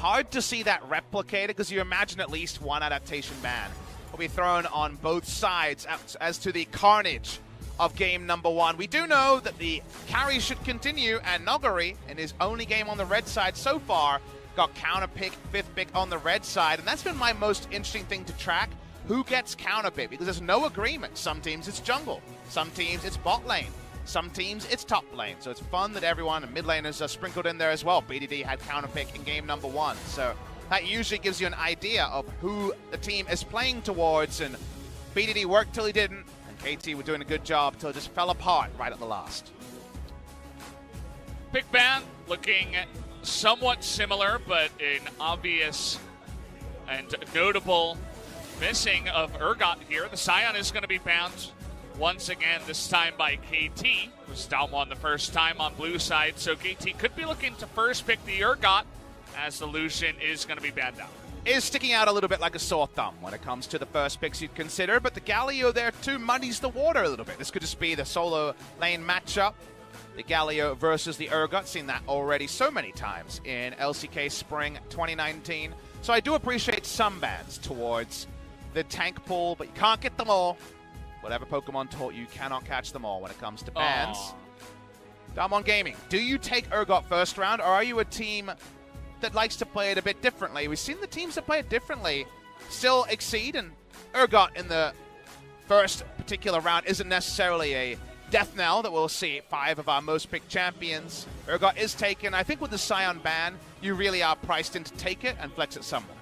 hard to see that replicated because you imagine at least one adaptation ban will be thrown on both sides as to the carnage of game number 1. We do know that the carry should continue, and Nogari, in his only game on the red side so far, got counter pick, 5th pick on the red side, and that's been my most interesting thing to track. Who gets counter pick? Because there's no agreement. Some teams it's jungle, some teams it's bot lane, some teams it's top lane. So it's fun that everyone and mid laners are sprinkled in there as well. BDD had counter pick in game number 1, so that usually gives you an idea of who the team is playing towards, and BDD worked till he didn't, and KT were doing a good job till it just fell apart right at the last. Pick ban looking somewhat similar, but an obvious and notable missing of Urgot here. The Scion is going to be banned once again, this time by KT. It was down one the first time on blue side, so KT could be looking to first pick the Urgot, as the Lucian is going to be banned out. Is sticking out a little bit like a sore thumb when it comes to the first picks you'd consider, but the Galio there too muddies the water a little bit. This could just be the solo lane matchup. The Galio versus the Urgot, seen that already so many times in LCK Spring 2019. So I do appreciate some bans towards the tank pool, but you can't get them all. Whatever Pokemon taught you, cannot catch them all when it comes to bans. Damwon Gaming, do you take Urgot first round, or are you a team that likes to play it a bit differently? We've seen the teams that play it differently still exceed, and Urgot in the first particular round isn't necessarily a death knell that we'll see 5 of our most picked champions. Urgot is taken. I think with the Scion ban, you really are priced in to take it and flex it somewhere.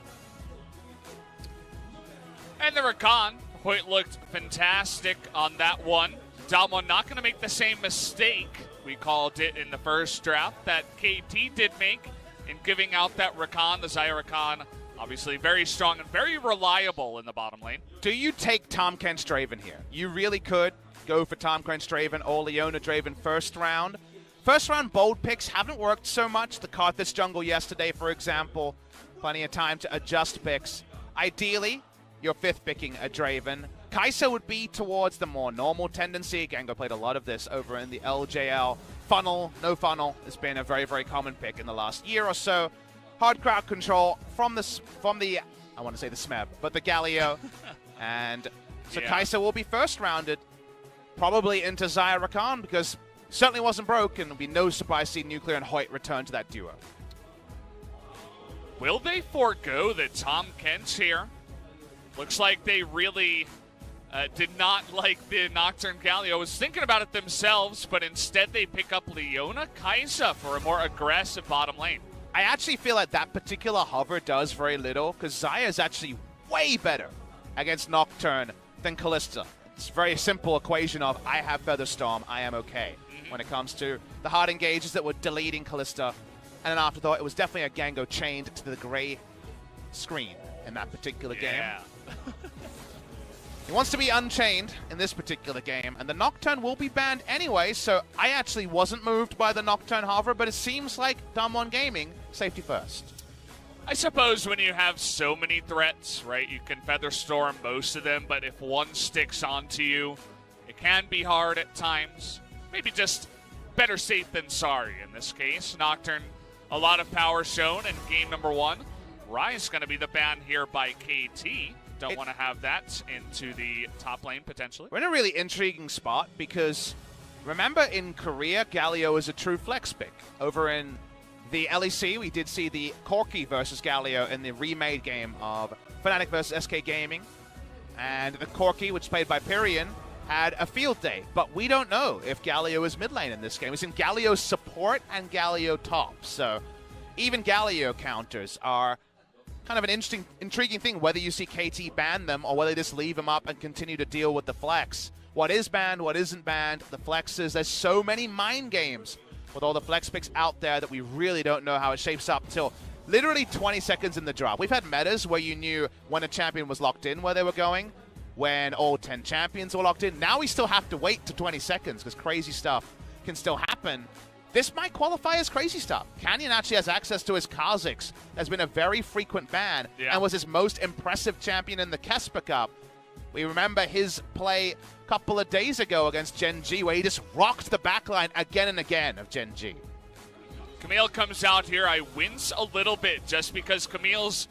And the Rakan, Hoyt looked fantastic on that one. Damwon not going to make the same mistake we called it in the first draft that KT did make in giving out that Rakan. The Xayah Rakan, obviously very strong and very reliable in the bottom lane. Do you take Tahm Kench Draven here? You really could go for Tahm Kench Draven or Leona Draven first round. First round bold picks haven't worked so much. The Karthus jungle yesterday, for example, plenty of time to adjust picks. Ideally, you're 5th picking a Draven. Kai'Sa would be towards the more normal tendency. Gengo played a lot of this over in the LJL. Funnel, no funnel, has been a very, very common pick in the last year or so. Hard crowd control from the I want to say the Smeb, but the Galio. And so yeah. Kai'Sa will be first rounded, probably into Xayah Rakan, because certainly wasn't broke, and it'll be no surprise to see Nuclear and Hoyt return to that duo. Will they forego the Tahm Kench here? Looks like they really did not like the Nocturne Galio. I was thinking about it themselves, but instead they pick up Leona Kai'Sa for a more aggressive bottom lane. I actually feel like that particular hover does very little, because Xayah is actually way better against Nocturne than Kalista. It's a very simple equation of I have Featherstorm, I am okay. When it comes to the hard engages that were deleting Kalista, and an afterthought, it was definitely a Gango chained to the gray screen in that particular game. He wants to be unchained in this particular game, and the Nocturne will be banned anyway, so I actually wasn't moved by the Nocturne hover, but it seems like Damwon Gaming, safety first. I suppose when you have so many threats, right, you can Featherstorm most of them, but if one sticks onto you, it can be hard at times. Maybe just better safe than sorry in this case. Nocturne, a lot of power shown in game number 1. Rise going to be the ban here by KT. Don't want to have that into the top lane, potentially. We're in a really intriguing spot because, remember, in Korea, Galio is a true flex pick. Over in the LEC, we did see the Corki versus Galio in the remade game of Fnatic versus SK Gaming. And the Corki, which is played by Pyrian, had a field day. But we don't know if Galio is mid lane in this game. It's in Galio support and Galio top. So even Galio counters are kind of an interesting, intriguing thing, whether you see KT ban them or whether they just leave them up and continue to deal with the flex. What is banned, what isn't banned, the flexes. There's so many mind games with all the flex picks out there that we really don't know how it shapes up till literally 20 seconds in the draft. We've had metas where you knew when a champion was locked in where they were going, when all 10 champions were locked in. Now we still have to wait to 20 seconds because crazy stuff can still happen. This might qualify as crazy stuff. Canyon actually has access to his Kha'Zix. Has been a very frequent ban and was his most impressive champion in the Kesper Cup. We remember his play a couple of days ago against Gen G where he just rocked the backline again and again of Gen G. Camille comes out here. I wince a little bit just because Camille's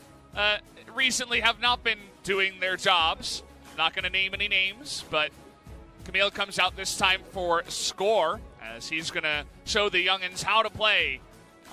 recently have not been doing their jobs. Not going to name any names, but Camille comes out this time for Score, as he's going to show the youngins how to play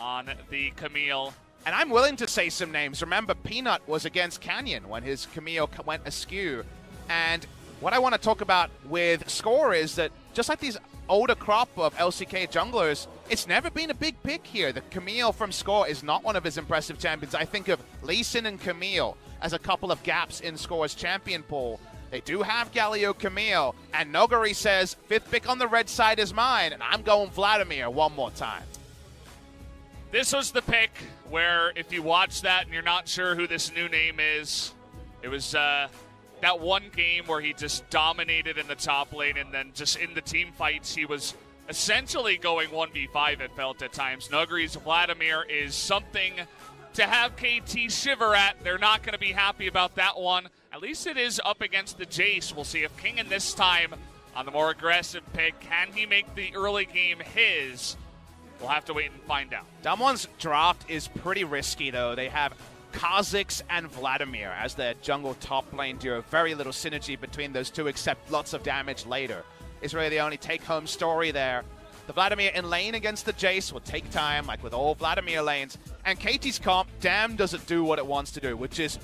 on the Camille. And I'm willing to say some names. Remember, Peanut was against Canyon when his Camille went askew. And what I want to talk about with Score is that just like these older crop of LCK junglers, it's never been a big pick here. The Camille from Score is not one of his impressive champions. I think of Lee Sin and Camille as a couple of gaps in Score's champion pool. They do have Galio Camille, and Nogari says, 5th pick on the red side is mine, and I'm going Vladimir one more time. This was the pick where if you watch that and you're not sure who this new name is, it was that one game where he just dominated in the top lane, and then just in the team fights he was essentially going 1v5, it felt at times. Nogari's Vladimir is something to have KT shiver at. They're not going to be happy about that one. At least it is up against the Jace. We'll see if King in this time on the more aggressive pick, can he make the early game his? We'll have to wait and find out. Damwon's draft is pretty risky, though. They have Kha'Zix and Vladimir as their jungle top lane duo. Very little synergy between those two, except lots of damage later. Is really the only take-home story there. The Vladimir in lane against the Jace will take time, like with all Vladimir lanes. And KT's comp, damn, does it do what it wants to do, which is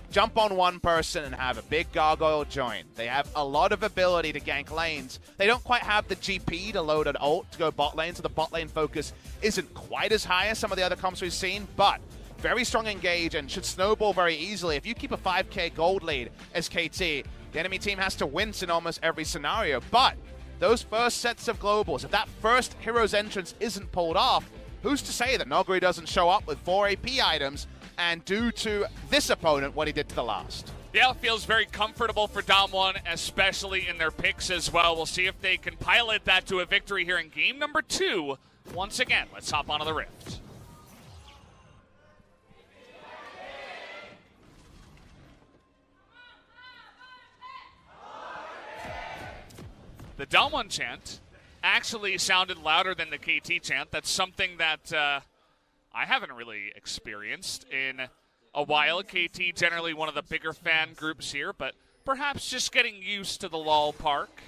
jump on one person and have a big gargoyle join. They have a lot of ability to gank lanes. They don't quite have the GP to load an ult to go bot lane, so the bot lane focus isn't quite as high as some of the other comps we've seen, but very strong engage and should snowball very easily. If you keep a 5k gold lead as KT, the enemy team has to wince in almost every scenario. But those first sets of globals, if that first hero's entrance isn't pulled off, who's to say that Nogari doesn't show up with 4 AP items and do to this opponent what he did to the last? Yeah, it feels very comfortable for Damwon, especially in their picks as well. We'll see if they can pilot that to a victory here in game number 2. Once again, let's hop onto the Rift. The Damwon chant actually sounded louder than the KT chant. That's something that I haven't really experienced in a while. KT generally one of the bigger fan groups here, but perhaps just getting used to the LOL park.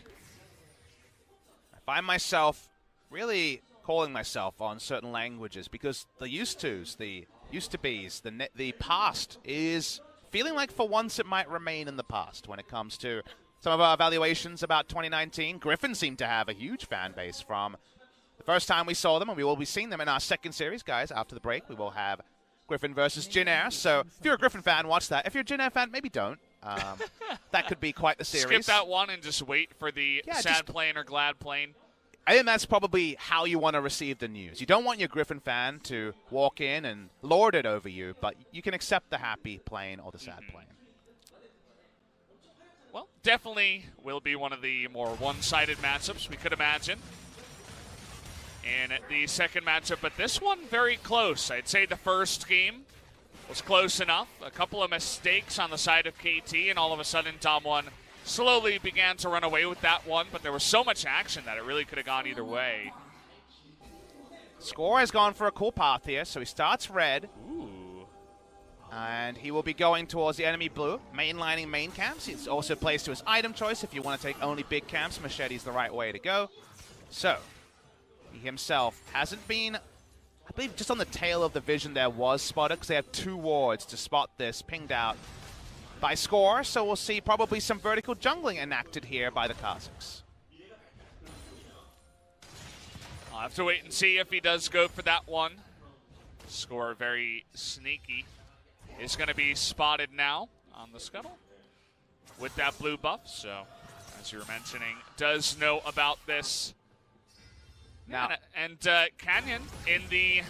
I find myself really calling myself on certain languages because the used tos, the used to be's, the past is feeling like for once it might remain in the past when it comes to some of our evaluations about 2019. Griffin seemed to have a huge fan base from the first time we saw them, and we will be seeing them in our second series, guys. After the break, we will have Griffin versus Jin Air. So if you're a Griffin fan, watch that. If you're a Jin Air fan, maybe don't. That could be quite the series. Skip that one and just wait for the sad plane or glad plane. I think that's probably how you want to receive the news. You don't want your Griffin fan to walk in and lord it over you, but you can accept the happy plane or the sad plane. Well, definitely will be one of the more one-sided matchups we could imagine in the second matchup, but this one very close. I'd say the first game was close enough. A couple of mistakes on the side of KT, and all of a sudden Damwon slowly began to run away with that one, but there was so much action that it really could have gone either way. Score has gone for a cool path here, so he starts red. Ooh. And he will be going towards the enemy blue, mainlining main camps. It also plays to his item choice. If you want to take only big camps, Machete's the right way to go. So, he himself hasn't been, I believe just on the tail of the vision there was spotted, because they have 2 wards to spot this, pinged out by Score. So we'll see probably some vertical jungling enacted here by the Kha'Zix. I'll have to wait and see if he does go for that one. Score very sneaky. Is going to be spotted now on the scuttle with that blue buff. So, as you were mentioning, does know about this. Now, Canyon in the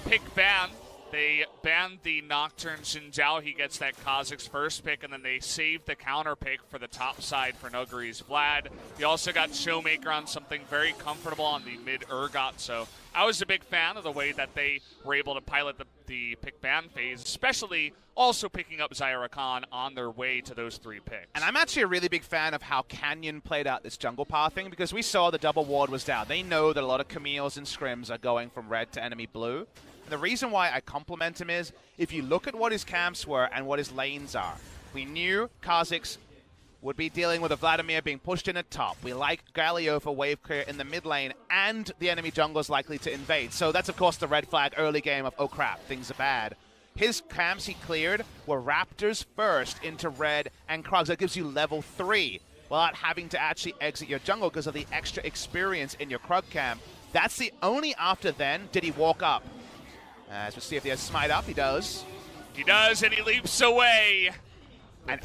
pick ban They banned the Nocturne Xin Zhao. He gets that Kha'Zix first pick, and then they saved the counter pick for the top side for Nuguri's Vlad. He also got Showmaker on something very comfortable on the mid-Urgot, so I was a big fan of the way that they were able to pilot the pick ban phase, especially also picking up Zyra Khan on their way to those 3 picks. And I'm actually a really big fan of how Canyon played out this jungle pathing, because we saw the double ward was down. They know that a lot of Camille's and Scrims are going from red to enemy blue. The reason why I compliment him is, if you look at what his camps were and what his lanes are, we knew Kha'Zix would be dealing with a Vladimir being pushed in at top. We like Galio for wave clear in the mid lane, and the enemy jungle is likely to invade. So that's, of course, the red flag early game of, oh crap, things are bad. His camps he cleared were Raptors first into red and Krugs. That gives you level 3 without having to actually exit your jungle because of the extra experience in your Krug camp. That's the only after then did he walk up. As we see if he has smite up, he does. He does, and he leaps away. And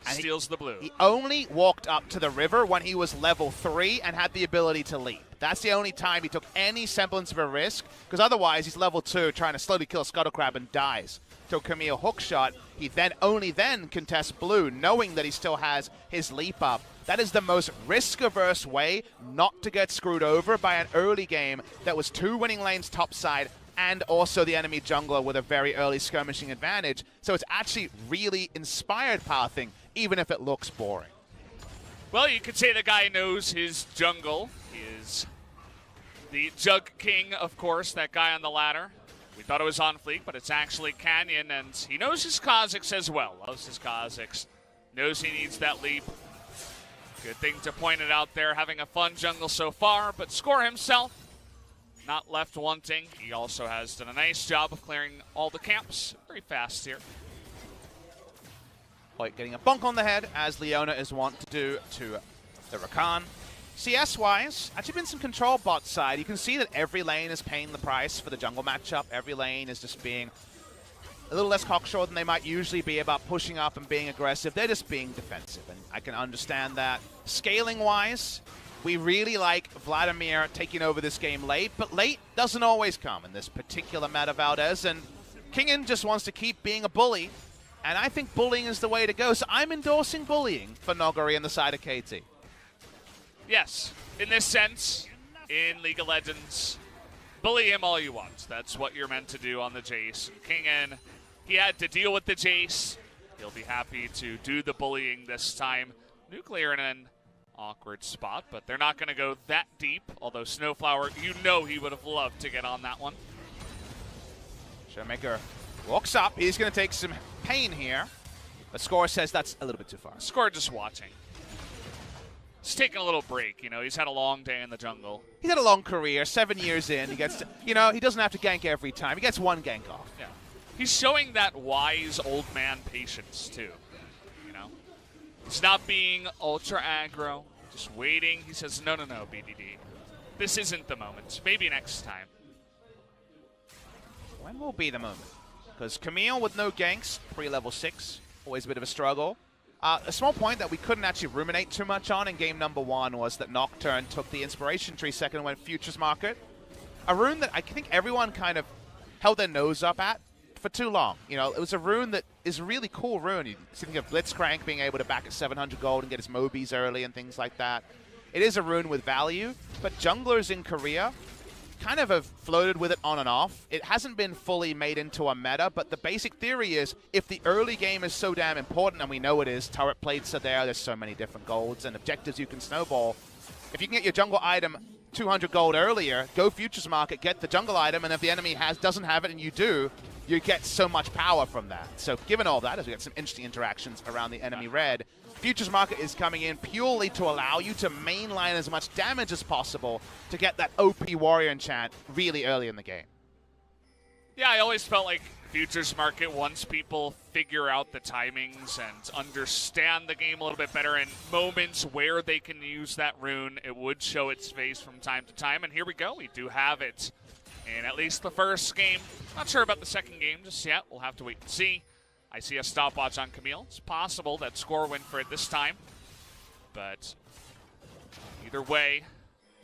steals the blue. He only walked up to the river when he was level 3 and had the ability to leap. That's the only time he took any semblance of a risk, because otherwise he's level 2 trying to slowly kill Scuttlecrab and dies. So Camille hookshot, he only then contests blue, knowing that he still has his leap up. That is the most risk-averse way not to get screwed over by an early game that was 2 winning lanes topside and also the enemy jungler with a very early skirmishing advantage. So it's actually really inspired pathing, even if it looks boring. Well, you could say the guy knows his jungle. He is the Jug King, of course, that guy on the ladder. We thought it was on fleek, but it's actually Canyon, and he knows his Kha'Zix as well. Loves his Kha'Zix. Knows he needs that leap. Good thing to point it out there, having a fun jungle so far, but Score himself not left wanting. He also has done a nice job of clearing all the camps very fast here. Like getting a bonk on the head, as Leona is wont to do to the Rakan. CS-wise, actually been some control bot side. You can see that every lane is paying the price for the jungle matchup. Every lane is just being a little less cocksure than they might usually be about pushing up and being aggressive. They're just being defensive, and I can understand that. Scaling-wise, we really like Vladimir taking over this game late, but late doesn't always come in this particular meta, Valdez, and Kingen just wants to keep being a bully, and I think bullying is the way to go, so I'm endorsing bullying for Noguri on the side of KT. Yes, in this sense, in League of Legends, bully him all you want. That's what you're meant to do on the Jace. Kingen, he had to deal with the Jace. He'll be happy to do the bullying this time. Nuclear in an awkward spot, but they're not going to go that deep, although Snowflower, you know he would have loved to get on that one. Showmaker walks up. He's going to take some pain here, but Score says that's a little bit too far. Score just watching. He's taking a little break, you know, he's had a long day in the jungle. He's had a long career, 7 years in. He gets to, you know, he doesn't have to gank every time. He gets one gank off. Yeah. He's showing that wise old man patience, too. He's not being ultra aggro, just waiting. He says, no, BDD. This isn't the moment. Maybe next time. When will be the moment? Because Camille with no ganks, pre-level 6, always a bit of a struggle. A small point that we couldn't actually ruminate too much on in game number 1 was that Nocturne took the Inspiration Tree second and went Futures Market. A rune that I think everyone kind of held their nose up at for too long. You know, it was a rune that is a really cool rune. You think of Blitzcrank being able to back at 700 gold and get his Mobies early and things like that. It is a rune with value, but junglers in Korea kind of have floated with it on and off. It hasn't been fully made into a meta, but the basic theory is if the early game is so damn important, and we know it is, turret plates are there's so many different golds and objectives you can snowball. If you can get your jungle item 200 gold earlier, go Futures Market, get the jungle item, and if the enemy doesn't have it and you do, you get so much power from that. So given all that, as we get some interesting interactions around the enemy red, Futures Market is coming in purely to allow you to mainline as much damage as possible to get that OP Warrior enchant really early in the game. Yeah, I always felt like Futures Market, once people figure out the timings and understand the game a little bit better in moments where they can use that rune, it would show its face from time to time. And here we go. We do have it in at least the first game. Not sure about the second game just yet. We'll have to wait and see. I see a stopwatch on Camille. It's possible that Score win for it this time. But either way,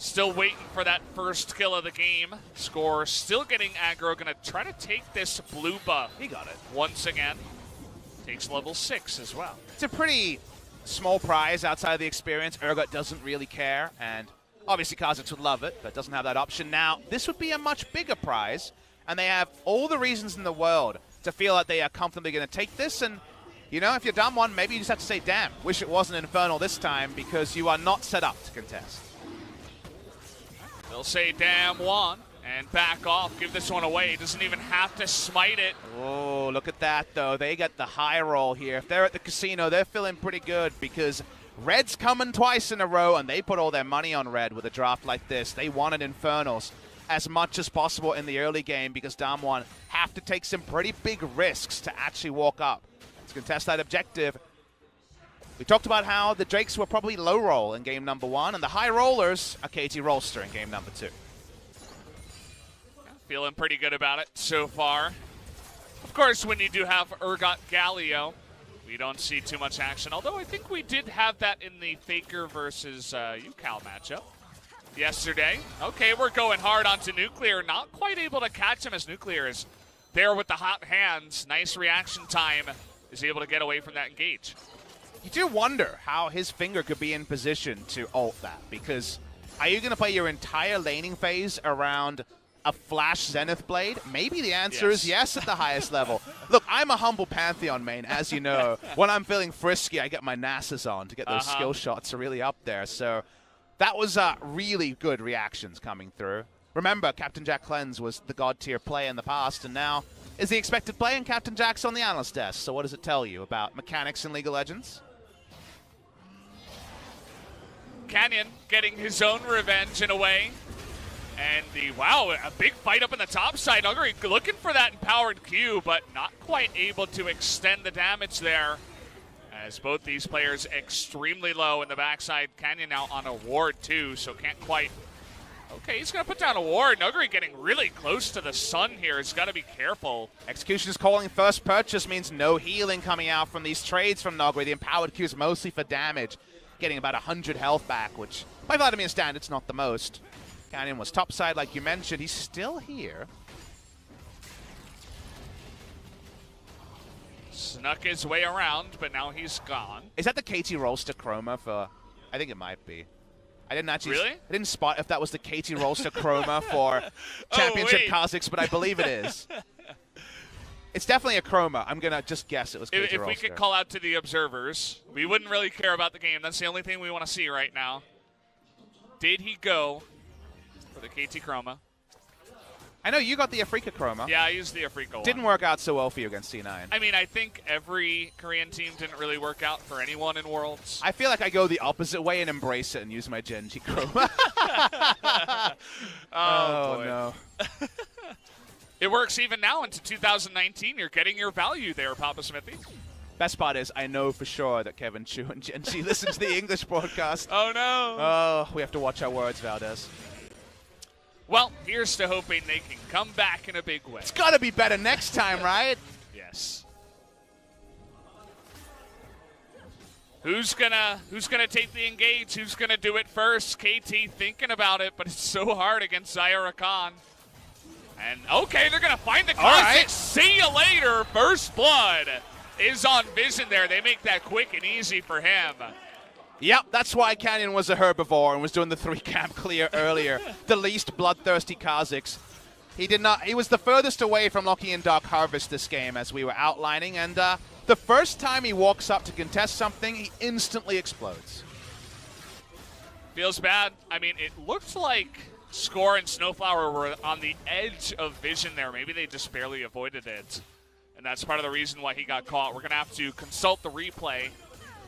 Still waiting for that first kill of the game. Score still getting aggro. Gonna try to take this blue buff. He got it. Once again. Takes level 6 as well. It's a pretty small prize outside of the experience. Urgot doesn't really care, and obviously Kha'Zix would love it, but doesn't have that option. Now, this would be a much bigger prize, and they have all the reasons in the world to feel like they are comfortably going to take this, and you know, if you're done one, maybe you just have to say, damn, wish it wasn't Infernal this time, because you are not set up to contest. They'll say, damn one, and back off, give this one away. Doesn't even have to smite it. Oh, look at that, though. They get the high roll here. If they're at the casino, they're feeling pretty good, because Red's coming twice in a row, and they put all their money on Red with a draft like this. They wanted Infernals as much as possible in the early game, because Damwon have to take some pretty big risks to actually walk up to contest that objective. We talked about how the Drakes were probably low roll in game number 1, and the high rollers are KT Rolster in game number 2. Feeling pretty good about it so far. Of course, when you do have Urgot Galio, we don't see too much action, although I think we did have that in the Faker versus UCal matchup yesterday. Okay, we're going hard onto Nuclear. Not quite able to catch him as Nuclear is there with the hot hands. Nice reaction time. Is able to get away from that engage. You do wonder how his finger could be in position to ult that, because are you going to play your entire laning phase around a Flash Zenith Blade? Maybe the answer is yes at the highest level. Look, I'm a humble Pantheon main, as you know. When I'm feeling frisky, I get my NASAs on to get those skill shots really up there. So that was really good reactions coming through. Remember, Captain Jack Cleanse was the god tier play in the past, and now is the expected play, and Captain Jack's on the analyst desk. So what does it tell you about mechanics in League of Legends? Canyon getting his own revenge in a way. And wow, a big fight up in the top side. Hungary looking for that empowered Q, but not quite able to extend the damage there. As both these players extremely low in the backside. Canyon now on a ward too, so can't quite. Okay, he's going to put down a ward. Nuguri getting really close to the sun here. He's got to be careful. Execution is calling first purchase, means no healing coming out from these trades from Nuguri. The empowered Q is mostly for damage, getting about 100 health back, which by Vladimir standards, not the most. Canyon was topside, like you mentioned. He's still here. Snuck his way around, but now he's gone. Is that the KT Rolster chroma for... I think it might be. I didn't actually... Really? I didn't spot if that was the KT Rolster chroma for Championship Kha'Zix, but I believe it is. It's definitely a chroma. I'm going to just guess it was KT Rolster. If we could call out to the observers, we wouldn't really care about the game. That's the only thing we want to see right now. Did he go for the KT chroma? I know you got the Afrika chroma. Yeah, I used the Afrika one. Didn't work out so well for you against C9. I mean, I think every Korean team didn't really work out for anyone in Worlds. I feel like I go the opposite way and embrace it and use my Genji chroma. oh boy. No. It works even now into 2019. You're getting your value there, Papa Smithy. Best part is I know for sure that Kevin Chu and Genji listen to the English broadcast. Oh, no. Oh, we have to watch our words, Valdez. Well, here's to hoping they can come back in a big way. It's got to be better next time, right? Yes. Who's gonna take the engage? Who's gonna do it first? KT thinking about it, but it's so hard against Zyra Khan. And okay, they're gonna find the Kha'Zix. Right. See you later. First blood is on Vision there. They make that quick and easy for him. Yep, that's why Canyon was a herbivore and was doing the 3-camp clear earlier. The least bloodthirsty Kha'Zix. He was the furthest away from locking in Dark Harvest this game, as we were outlining, and the first time he walks up to contest something, he instantly explodes. Feels bad. I mean, it looked like Score and Snowflower were on the edge of Vision there. Maybe they just barely avoided it, and that's part of the reason why he got caught. We're going to have to consult the replay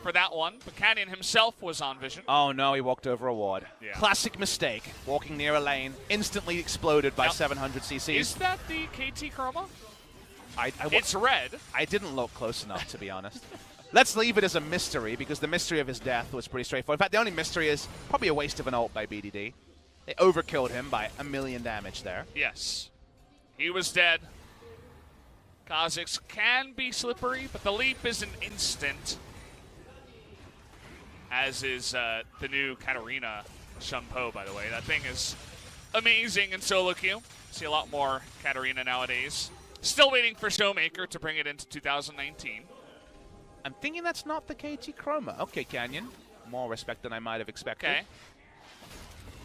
for that one, but Canyon himself was on Vision. Oh no, he walked over a ward. Yeah. Classic mistake. Walking near a lane, instantly exploded by 700 CCs. Is that the KT chroma? It's red. I didn't look close enough, to be honest. Let's leave it as a mystery, because the mystery of his death was pretty straightforward. In fact, the only mystery is probably a waste of an ult by BDD. They overkilled him by 1,000,000 damage there. Yes. He was dead. Kha'Zix can be slippery, but the leap isn't instant. As is the new Katarina Shunpo, by the way. That thing is amazing in solo queue. See a lot more Katarina nowadays. Still waiting for Showmaker to bring it into 2019. I'm thinking that's not the KT Chroma. Okay, Canyon. More respect than I might have expected. Okay.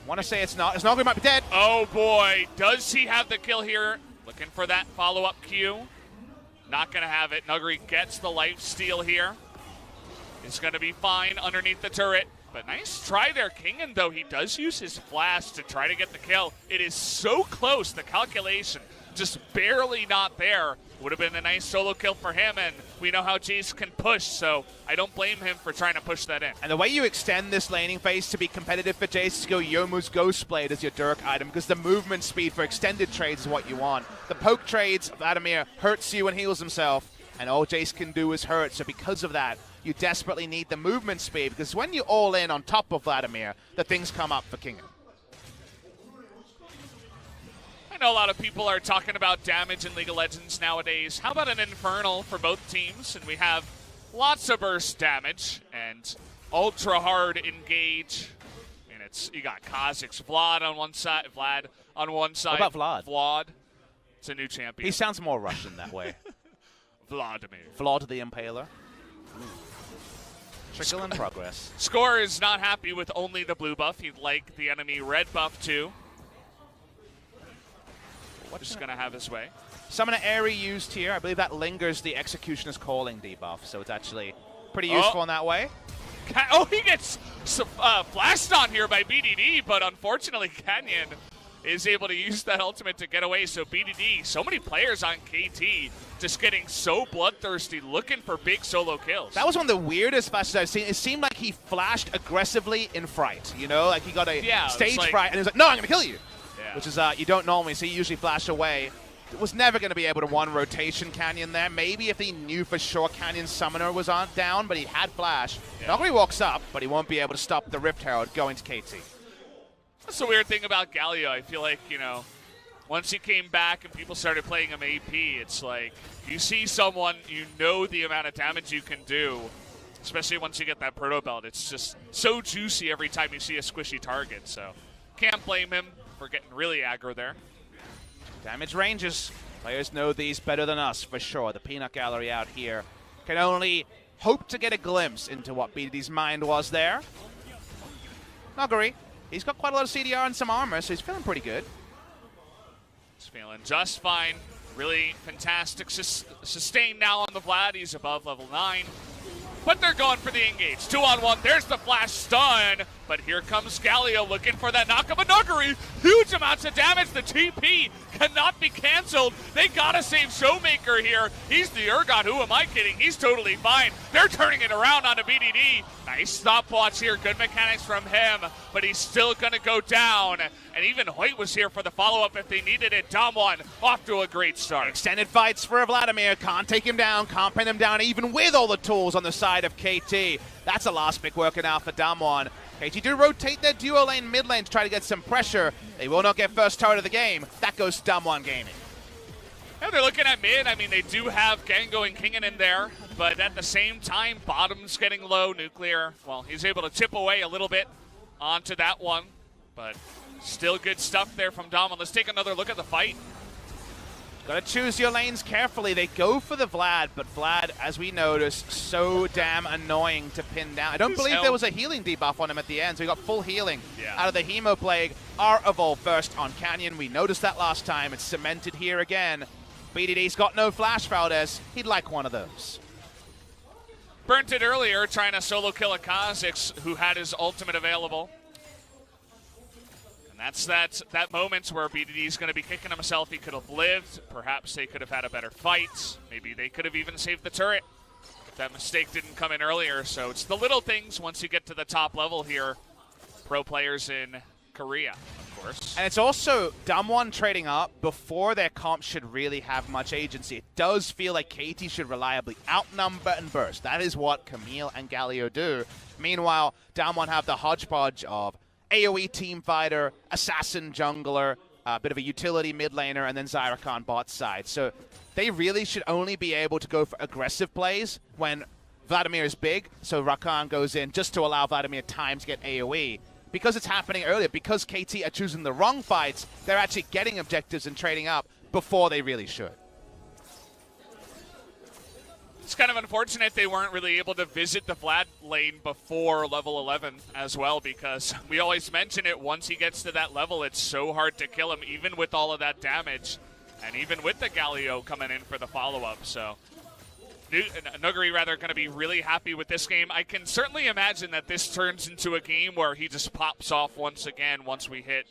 Want to say it's not. It's not. We might be dead. Oh boy, does he have the kill here? Looking for that follow-up Q. Not going to have it. Nuguri gets the life steal here. It's going to be fine underneath the turret. But nice try there, Kingen, though. He does use his flash to try to get the kill. It is so close. The calculation just barely not there. Would have been a nice solo kill for him, and we know how Jace can push, so I don't blame him for trying to push that in. And the way you extend this laning phase to be competitive for Jace is to go Youmuu's Ghost Blade as your Dirk item, because the movement speed for extended trades is what you want. The poke trades, Vladimir hurts you and heals himself, and all Jace can do is hurt, so because of that, you desperately need the movement speed, because when you all in on top of Vladimir, the things come up for Kingen. I know a lot of people are talking about damage in League of Legends nowadays. How about an Infernal for both teams? And we have lots of burst damage and ultra hard engage. And it's you got Kha'Zix, Vlad on one side, Vlad on one side. What about Vlad? Vlad. It's a new champion. He sounds more Russian that way. Vladimir. Vlad the Impaler. Trickle in progress. Score is not happy with only the blue buff. He'd like the enemy red buff too. Just going to have his way. Summon an Airy used here. I believe that lingers the Executioner's Calling debuff, so it's actually pretty useful in that way. Oh, he gets flashed on here by BDD, but unfortunately Canyon is able to use that ultimate to get away. So BDD, so many players on KT just getting so bloodthirsty, looking for big solo kills. That was one of the weirdest flashes I've seen. It seemed like he flashed aggressively in fright, you know? Like he got a stage fright, and he was like, no, I'm going to kill you. Yeah. Which is, you don't normally see. You usually flash away. It was never going to be able to one rotation Canyon there. Maybe if he knew for sure Canyon's summoner was down, but he had flash. Yeah. Nuguri walks up, but he won't be able to stop the Rift Herald going to KT. That's the weird thing about Galio. I feel like, you know, once he came back and people started playing him AP, it's like you see someone, you know the amount of damage you can do, especially once you get that proto belt. It's just so juicy every time you see a squishy target. So can't blame him for getting really aggro there. Damage ranges. Players know these better than us, for sure. The peanut gallery out here can only hope to get a glimpse into what BDD's mind was there. Nuguri, he's got quite a lot of CDR and some armor, so he's feeling pretty good. He's feeling just fine. Really fantastic sustain now on the Vlad. He's above level 9. But they're going for the engage. 2-on-1. There's the flash stun. But here comes Galio looking for that knock of a Nuguri. Huge amounts of damage. The TP cannot be canceled. They gotta save Showmaker here. He's the Urgot. Who am I kidding? He's totally fine. They're turning it around on a BDD. Nice stopwatch here. Good mechanics from him. But he's still gonna go down. And even Hoyt was here for the follow-up if they needed it. Damwon off to a great start. Extended fights for Vladimir. Can't take him down. Can't pin him down even with all the tools on the side of KT. That's a last pick working out for Damwon. KT do rotate their duo lane mid lane to try to get some pressure. They will not get first turret of the game. That goes to Damwon Gaming. Yeah, they're looking at mid. I mean, they do have Gango and Kingen in there, but at the same time, bottom's getting low. Nuclear, well, he's able to tip away a little bit onto that one, but still good stuff there from Damwon. Let's take another look at the fight. Gotta choose your lanes carefully. They go for the Vlad, but Vlad, as we noticed, so damn annoying to pin down. I don't believe there was a healing debuff on him at the end, so he got full healing out of the Hemo Plague. Our evolve first on Canyon. We noticed that last time. It's cemented here again. BDD's got no flash, Valdez. He'd like one of those. Burnt it earlier, trying to solo kill a Kha'Zix who had his ultimate available. And that's that moment where BDD's going to be kicking himself. He could have lived. Perhaps they could have had a better fight. Maybe they could have even saved the turret if that mistake didn't come in earlier. So it's the little things once you get to the top level here. Pro players in Korea, of course. And it's also Damwon trading up before their comp should really have much agency. It does feel like KT should reliably outnumber and burst. That is what Camille and Galio do. Meanwhile, Damwon have the hodgepodge of AoE team fighter, assassin jungler, a bit of a utility mid laner, and then Zyrakan bot side. So they really should only be able to go for aggressive plays when Vladimir is big, so Rakan goes in just to allow Vladimir time to get AoE. because it's happening earlier, because KT are choosing the wrong fights, they're actually getting objectives and trading up before they really should. It's kind of unfortunate they weren't really able to visit the Vlad lane before level 11 as well, because we always mention it, once he gets to that level, it's so hard to kill him, even with all of that damage, and even with the Galio coming in for the follow-up. So Nuguri going to be really happy with this game. I can certainly imagine that this turns into a game where he just pops off once again once we hit,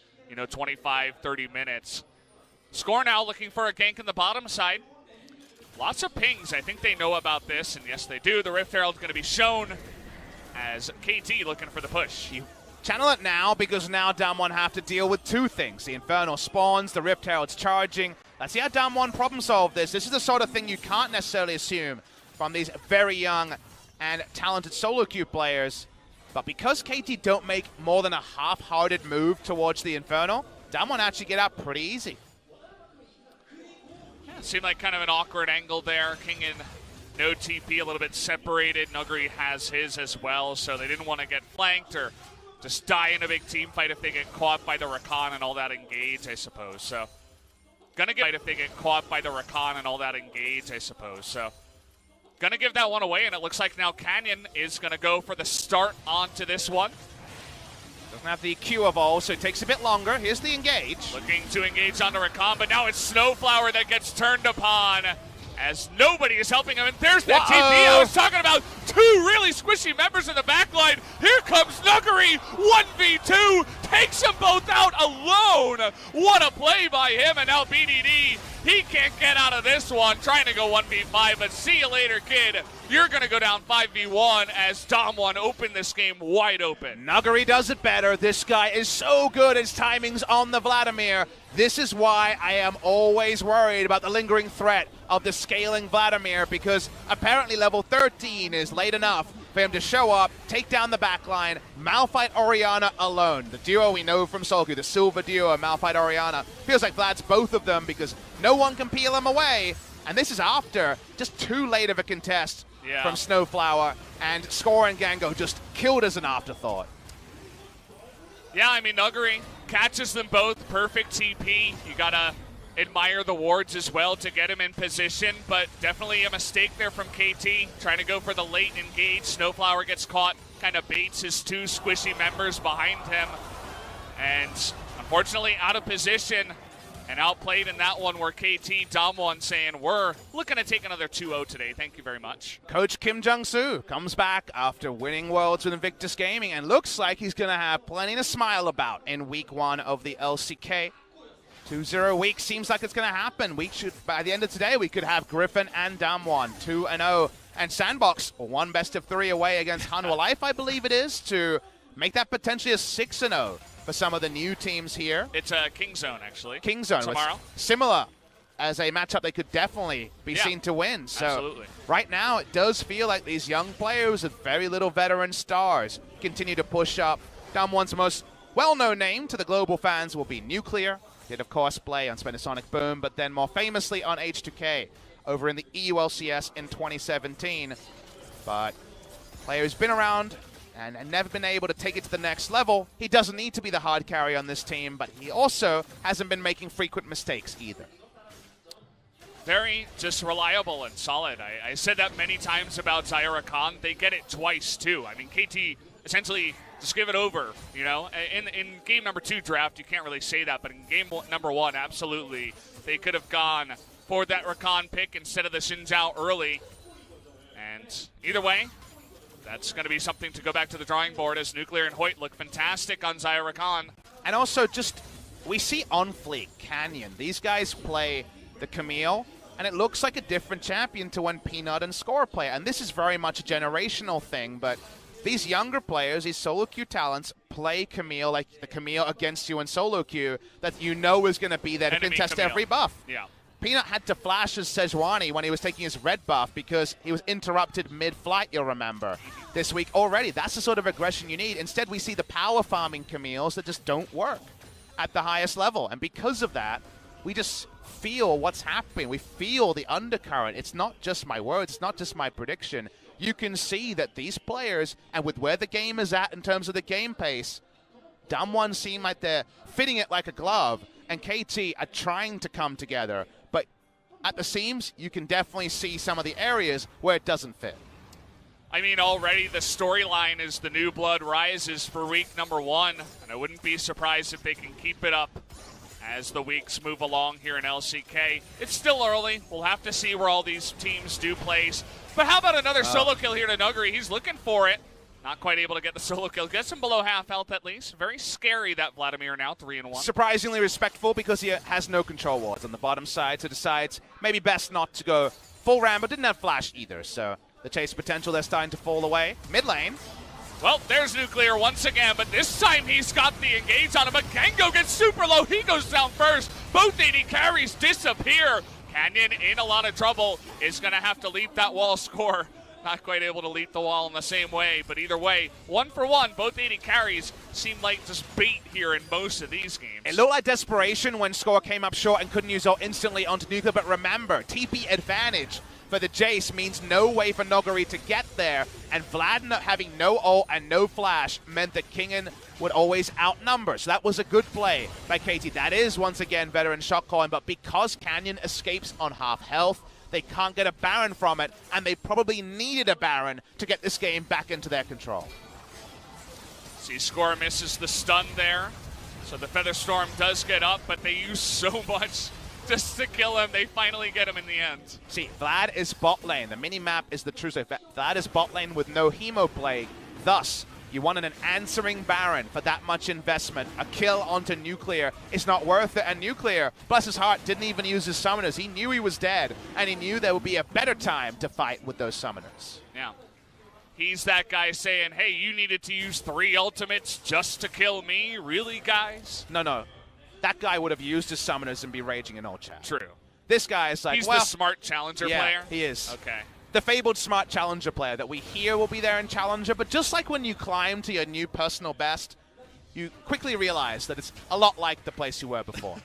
25, 30 minutes. Score now looking for a gank in the bottom side. Lots of pings. I think they know about this, and yes, they do. The Rift Herald's going to be shown as KT looking for the push. You channel it now, because now Damwon have to deal with two things. The Infernal spawns, the Rift Herald's charging. Let's see how Damwon problem solve this. This is the sort of thing you can't necessarily assume from these very young and talented solo queue players. But because KT don't make more than a half-hearted move towards the Infernal, Damwon actually get out pretty easy. Seemed like kind of an awkward angle there. King and no TP, a little bit separated. Nuguri has his as well, so they didn't want to get flanked or just die in a big team fight if they get caught by the Rakan and all that engage, I suppose. So, gonna give if they get caught by the Rakan and all that engage, I suppose. So, gonna give that one away, and it looks like now Canyon is gonna go for the start onto this one. Doesn't have the Q evolve, so it takes a bit longer. Here's the engage. Looking to engage onto Rakan, but now it's Snowflower that gets turned upon as nobody is helping him. And there's that TP I was talking about. Two really squishy members in the backline. Here comes Nuguri, 1v2, takes them both out alone. What a play by him, and now BDD, he can't get out of this one, trying to go 1v5, but see you later, kid. You're going to go down 5v1 as Damwon opened this game wide open. Nuguri does it better. This guy is so good. His timing's on the Vladimir. This is why I am always worried about the lingering threat of the scaling Vladimir, because apparently level 13 is late enough for him to show up, take down the backline, malfight Orianna alone. The duo we know from Solku, the silver duo, malfight Orianna. Feels like Vlad's both of them because no one can peel him away. And this is after just too late of a contest from Snowflower, and Score and Gango just killed as an afterthought. Yeah, I mean, Nuguri catches them both. Perfect TP. You gotta admire the wards as well to get him in position, but definitely a mistake there from KT, trying to go for the late engage. Snowflower gets caught, kind of baits his two squishy members behind him, and unfortunately out of position and outplayed in that one where KT, Damwon saying, we're looking to take another 2-0 today. Thank you very much. Coach Kim Jung-soo comes back after winning Worlds with Invictus Gaming and looks like he's going to have plenty to smile about in week 1 of the LCK. 2-0 week seems like it's going to happen. By the end of today, we could have Griffin and Damwon 2-0. And Sandbox, one best of 3 away against Hanwha Life, I believe it is, to make that potentially a 6-0 for some of the new teams here. It's a King Zone, actually. King Zone. Tomorrow. Similar as a matchup they could definitely be seen to win. So absolutely. Right now, it does feel like these young players with very little veteran stars continue to push up. Damwon's most well-known name to the global fans will be Nuclear. Did, of course, play on Sonic Boom, but then more famously on H2K over in the EULCS in 2017. But player who's been around and never been able to take it to the next level. He doesn't need to be the hard carry on this team, but he also hasn't been making frequent mistakes either. Very just reliable and solid. I said that many times about Zyra Khan. They get it twice, too. I mean, KT essentially just give it over, you know. In game number 2 draft, you can't really say that, but in game number 1, absolutely. They could have gone for that Rakan pick instead of the Xin Zhao early. And either way, that's going to be something to go back to the drawing board as Nuclear and Hoyt look fantastic on Zyra Khan. And also just, we see on fleek, Canyon. These guys play the Camille, and it looks like a different champion to when Peanut and Score play. And this is very much a generational thing, but these younger players, these solo queue talents, play Camille like the Camille against you in solo queue that you know is going to be there to contest Camille. Every buff. Yeah. Peanut had to flash his Sejuani when he was taking his red buff because he was interrupted mid-flight, you'll remember, this week already. That's the sort of aggression you need. Instead, we see the power farming Camille's that just don't work at the highest level. And because of that, we just feel what's happening. We feel the undercurrent. It's not just my words. It's not just my prediction. You can see that these players, and with where the game is at in terms of the game pace, Dumb ones seem like they're fitting it like a glove, and KT are trying to come together. But at the seams, you can definitely see some of the areas where it doesn't fit. I mean, already the storyline is the new blood rises for week number 1, and I wouldn't be surprised if they can keep it up as the weeks move along here in LCK. It's still early. We'll have to see where all these teams do place. But how about another solo kill here to Nuguri? He's looking for it. Not quite able to get the solo kill. Gets him below half health at least. Very scary, that Vladimir now, 3-1. Surprisingly respectful because he has no control wards on the bottom side, so decides maybe best not to go full ram, but didn't have flash either, so the chase potential they're starting to fall away. Mid lane. Well, there's Nuclear once again, but this time he's got the engage on him. But Gengo gets super low. He goes down first. Both AD carries disappear. Canyon in a lot of trouble. Is going to have to leap that wall score. Not quite able to leap the wall in the same way, but either way, 1 for 1. Both AD carries seem like just bait here in most of these games. It looked like desperation when Score came up short and couldn't use ult instantly onto Nuclear, but remember, TP advantage for the Jace means no way for Nuguri to get there, and Vlad having no ult and no flash meant that Kingen would always outnumber. So that was a good play by KT. That is, once again, veteran shot calling, but because Canyon escapes on half health, they can't get a Baron from it, and they probably needed a Baron to get this game back into their control. See, Score misses the stun there, so the Feather Storm does get up, but they use so much just to kill him. They finally get him in the end. See, Vlad is bot lane. The mini-map is the true safe. Vlad is bot lane with no Hemo Plague. Thus, you wanted an answering Baron for that much investment. A kill onto Nuclear is not worth it. And Nuclear, bless his heart, didn't even use his summoners. He knew he was dead, and he knew there would be a better time to fight with those summoners. Yeah. He's that guy saying, hey, you needed to use 3 ultimates just to kill me? Really, guys? No. That guy would have used his summoners and be raging in all chat. True. This guy is like, he's well, the smart challenger player? He is. Okay. The fabled smart challenger player that we hear will be there in challenger, but just like when you climb to your new personal best, you quickly realize that it's a lot like the place you were before.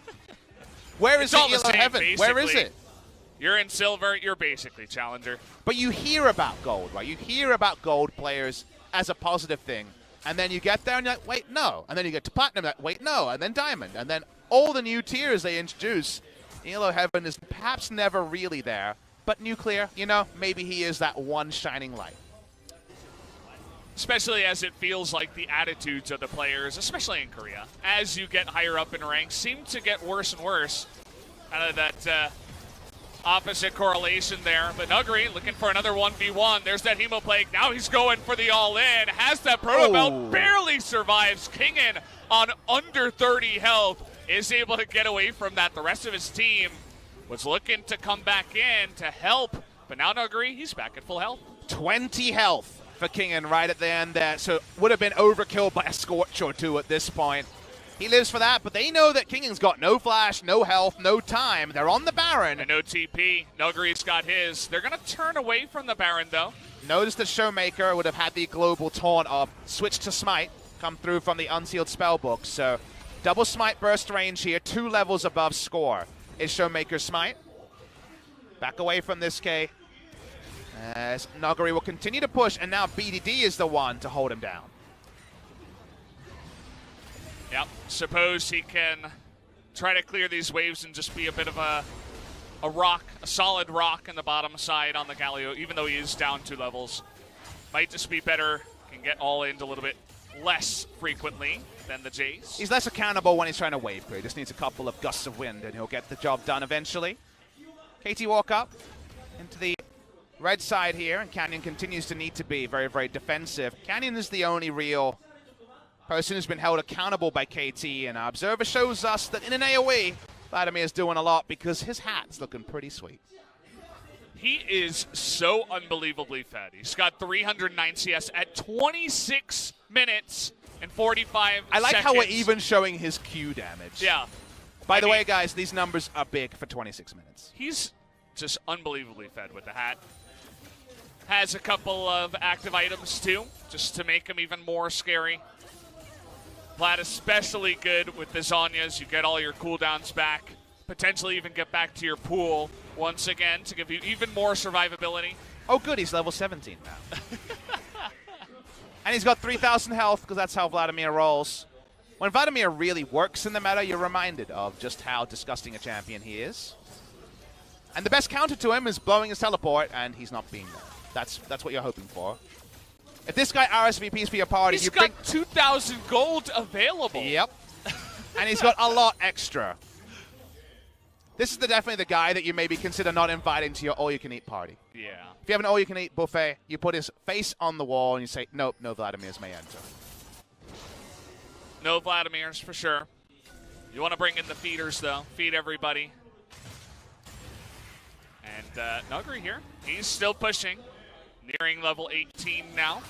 Where is it, Yellow Heaven? Basically. Where is it? You're in silver, you're basically challenger. But you hear about gold, right? You hear about gold players as a positive thing, and then you get there and you're like, wait, no. And then you get to platinum, like, wait, no. And then diamond. And then all the new tiers they introduce, Yellow Heaven is perhaps never really there. But Nuclear, you know, maybe he is that one shining light. Especially as it feels like the attitudes of the players, especially in Korea, as you get higher up in ranks, seem to get worse and worse. Kind of that opposite correlation there. But Nuguri looking for another 1v1. There's that Hemo Plague. Now he's going for the all-in. Has that Proto Belt. Barely survives. Kingen on under 30 health is able to get away from that. The rest of his team was looking to come back in to help, but now Nuguri, he's back at full health. 20 health for Kingen right at the end there, so would have been overkill by a Scorch or 2 at this point. He lives for that, but they know that Kingen's got no flash, no health, no time. They're on the Baron. And no TP. Nuguri's got his. They're going to turn away from the Baron, though. Notice that Showmaker would have had the global taunt of switch to Smite, come through from the unsealed spellbook, so double Smite burst range here, 2 levels above Score. Is Showmaker's Smite. Back away from this K. As Nuguri will continue to push, and now BDD is the one to hold him down. Yep. Suppose he can try to clear these waves and just be a bit of a rock, a solid rock in the bottom side on the Galio, even though he is down 2 levels. Might just be better, can get all in a little bit less frequently than the Jace. He's less accountable when he's trying to wave clear. He just needs a couple of gusts of wind and he'll get the job done eventually. KT walk up into the red side here, and Canyon continues to need to be very, very defensive. Canyon is the only real person who's been held accountable by KT, and our observer shows us that in an AoE, Vladimir's doing a lot because his hat's looking pretty sweet. He is so unbelievably fed. He's got 309 CS at 26 minutes and 45 seconds. I like how we're even showing his Q damage. Yeah. By the way, guys, these numbers are big for 26 minutes. He's just unbelievably fed with the hat. Has a couple of active items, too, just to make him even more scary. Vlad especially good with the Zhonya's. You get all your cooldowns back. Potentially even get back to your pool once again to give you even more survivability. Oh, good. He's level 17 now. And he's got 3,000 health because that's how Vladimir rolls. When Vladimir really works in the meta, you're reminded of just how disgusting a champion he is. And the best counter to him is blowing his teleport, and he's not being there. That's what you're hoping for. If this guy RSVPs for your party, he's got 2,000 gold available. Yep. And he's got a lot extra. This is definitely the guy that you maybe consider not inviting to your all-you-can-eat party. Yeah. If you have an all-you-can-eat buffet, you put his face on the wall and you say, nope, no Vladimirs may enter. No Vladimirs, for sure. You want to bring in the feeders, though. Feed everybody. And Nuguri here, he's still pushing. Nearing level 18 now.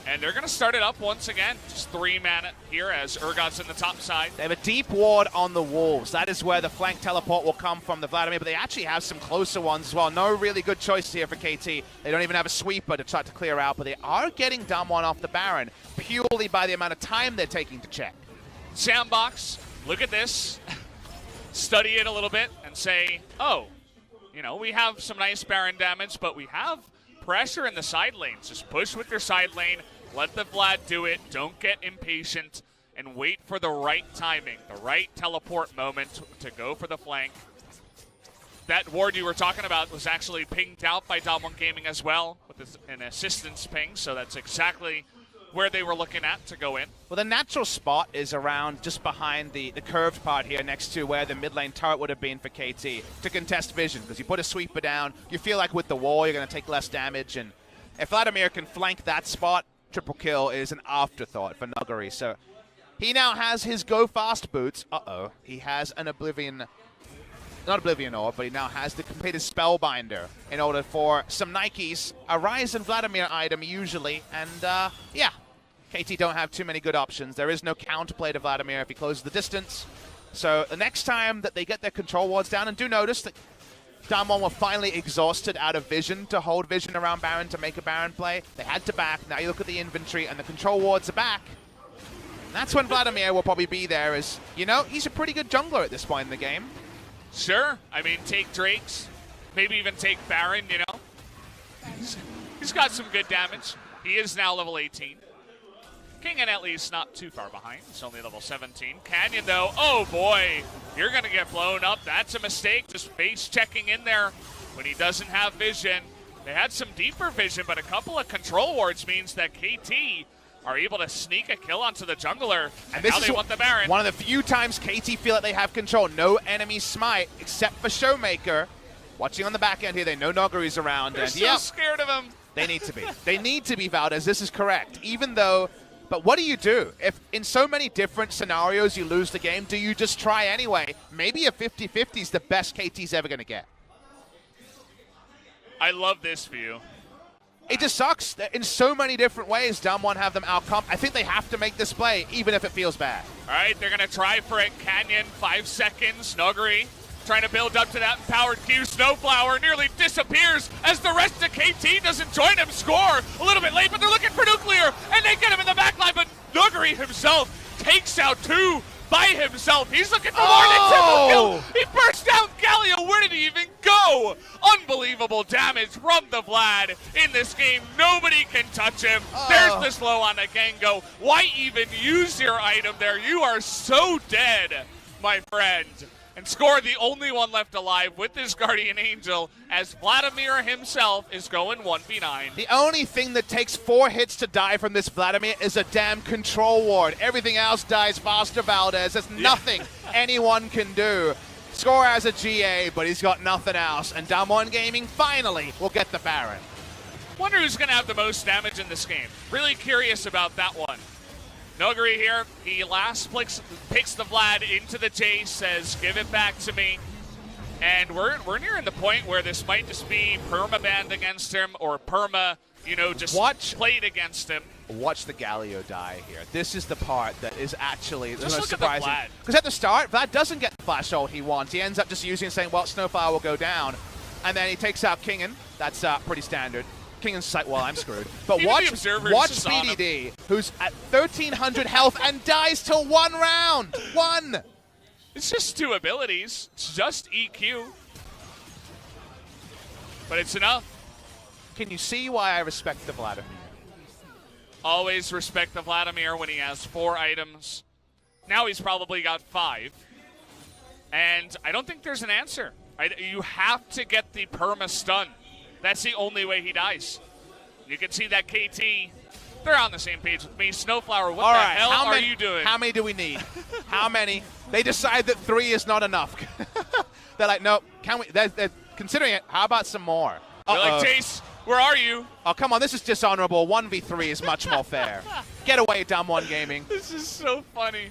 And they're going to start it up once again. Just 3 mana here as Urgot's in the top side. They have a deep ward on the walls. That is where the flank teleport will come from the Vladimir, but they actually have some closer ones as well. No really good choice here for KT. They don't even have a sweeper to try to clear out, but they are getting Damwon off the Baron purely by the amount of time they're taking to check. Sandbox, look at this. Study it a little bit and say, oh, you know, we have some nice Baron damage, but we have pressure in the side lanes. Just push with your side lane. Let the Vlad do it. Don't get impatient and wait for the right timing, the right teleport moment to go for the flank. That ward you were talking about was actually pinged out by Damwon Gaming as well with an assistance ping, so that's exactly where they were looking at to go in. Well, the natural spot is around just behind the curved part here next to where the mid lane turret would have been for KT to contest vision, because you put a sweeper down, you feel like with the wall you're going to take less damage, and if Vladimir can flank that spot, triple kill is an afterthought for Nuguri. So he now has his go fast boots. Uh-oh. He has an Oblivion, not Oblivion Orb, but he now has the completed Spellbinder in order for some Nikes, a Rise and Vladimir item usually, and yeah. KT don't have too many good options. There is no counterplay to Vladimir if he closes the distance. So the next time that they get their control wards down, and do notice that Damwon were finally exhausted out of vision to hold vision around Baron to make a Baron play. They had to back. Now you look at the inventory and the control wards are back. And that's when Vladimir will probably be there as, you know, he's a pretty good jungler at this point in the game. Sure. I mean, take Drakes. Maybe even take Baron, you know. He's got some good damage. He is now level 18. Kingen at least not too far behind. It's only level 17. Canyon, though, oh boy, you're going to get blown up. That's a mistake, just face checking in there when he doesn't have vision. They had some deeper vision, but a couple of control wards means that KT are able to sneak a kill onto the jungler, and now they want the Baron. One of the few times KT feel like they have control. No enemy smite, except for Showmaker. Watching on the back end here, they know Noguri's around. They're so scared of him. They need to be. They need to be, Valdez. This is correct. Even though... But what do you do? If in so many different scenarios you lose the game, do you just try anyway? Maybe a 50-50 is the best KT's ever going to get. I love this view. It just sucks that in so many different ways Damwon have them outcomp. I think they have to make this play, even if it feels bad. All right, they're going to try for it. Canyon, 5 seconds. Nuguri trying to build up to that empowered Q. Snowflower nearly disappears as the rest of KT doesn't join him. Score a little bit late, but they're looking for Nuclear, and they get him in the backline, but Nuguri himself takes out 2 by himself. He's looking for more than triple kill. He burst down Galio. Where did he even go? Unbelievable damage from the Vlad in this game. Nobody can touch him. There's the slow on the Gengo. Why even use your item there? You are so dead, my friend. And Score, the only one left alive with his Guardian Angel, as Vladimir himself is going 1v9. The only thing that takes 4 hits to die from this Vladimir is a damn control ward. Everything else dies faster, Valdez. There's nothing anyone can do. Score has a GA, but he's got nothing else. And Damwon Gaming finally will get the Baron. Wonder who's going to have the most damage in this game. Really curious about that one. Nuguri here, he last picks the Vlad into the chase, says, give it back to me. And we're nearing the point where this might just be perma-banned against him or perma, you know, just played against him. Watch the Galio die here. This is the part that is actually the most surprising. surprising. Because at the start, Vlad doesn't get the flash ult he wants. He ends up just using it saying, well, Snowflower will go down. And then he takes out Kingen. That's pretty standard. Kingen's like, well, I'm screwed. But watch BDD, who's at 1,300 health and dies till 1 round. 1! It's just 2 abilities. It's just EQ. But it's enough. Can you see why I respect the Vladimir? Always respect the Vladimir when he has 4 items. Now he's probably got 5. And I don't think there's an answer. You have to get the perma stun. That's the only way he dies. You can see that KT, they're on the same page with me. Snowflower, what the hell are you doing? How many do we need? How many? They decide that 3 is not enough. They're like, nope, can we? They're considering it. How about some more? They're like, Jace, where are you? Oh, come on, this is dishonorable. 1v3 is much more fair. Get away, Damwon Gaming. This is so funny.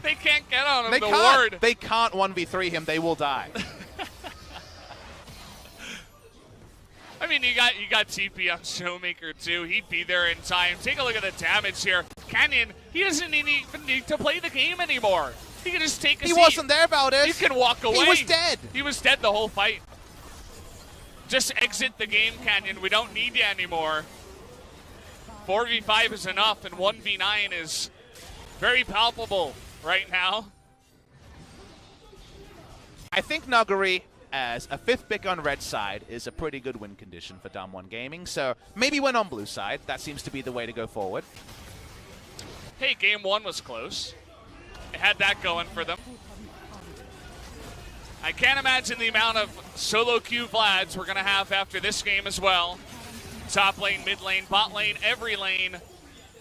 They can't get on him, They can't 1v3 him. They will die. I mean, you got TP on Showmaker, too. He'd be there in time. Take a look at the damage here. Canyon, he doesn't even need to play the game anymore. He can just take a seat. He wasn't there about it. He can walk away. He was dead. He was dead the whole fight. Just exit the game, Canyon. We don't need you anymore. 4v5 is enough, and 1v9 is very palpable right now. I think Nuguri as a 5th pick on red side is a pretty good win condition for Damwon Gaming, so maybe win on blue side. That seems to be the way to go forward. Hey, game 1 was close. It had that going for them. I can't imagine the amount of solo queue Vlads we're going to have after this game as well. Top lane, mid lane, bot lane, every lane.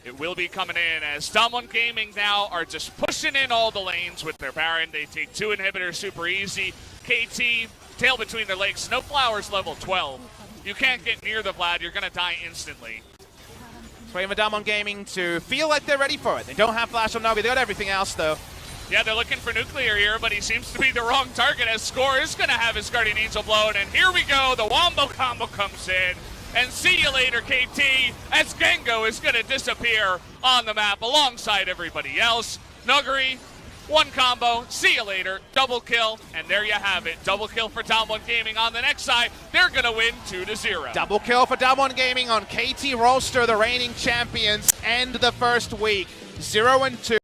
It will be coming in as Damwon Gaming now are just pushing in all the lanes with their Baron. They take 2 inhibitors super easy. KT, tail between their legs. Snowflower's level 12. You can't get near the Vlad. You're going to die instantly. It's waiting for Damwon Gaming to feel like they're ready for it. They don't have Flash on Navi. They got everything else, though. Yeah, they're looking for Nuclear here, but he seems to be the wrong target as Score is going to have his Guardian Angel blown. And here we go. The Wombo combo comes in. And see you later, KT, as Gengo is going to disappear on the map alongside everybody else. Nuguri, 1 combo, see you later, double kill, and there you have it. Double kill for Damwon Gaming on the next side. They're going to win 2-0. Double kill for Damwon Gaming on KT Rolster, the reigning champions, end the first week. 0-2.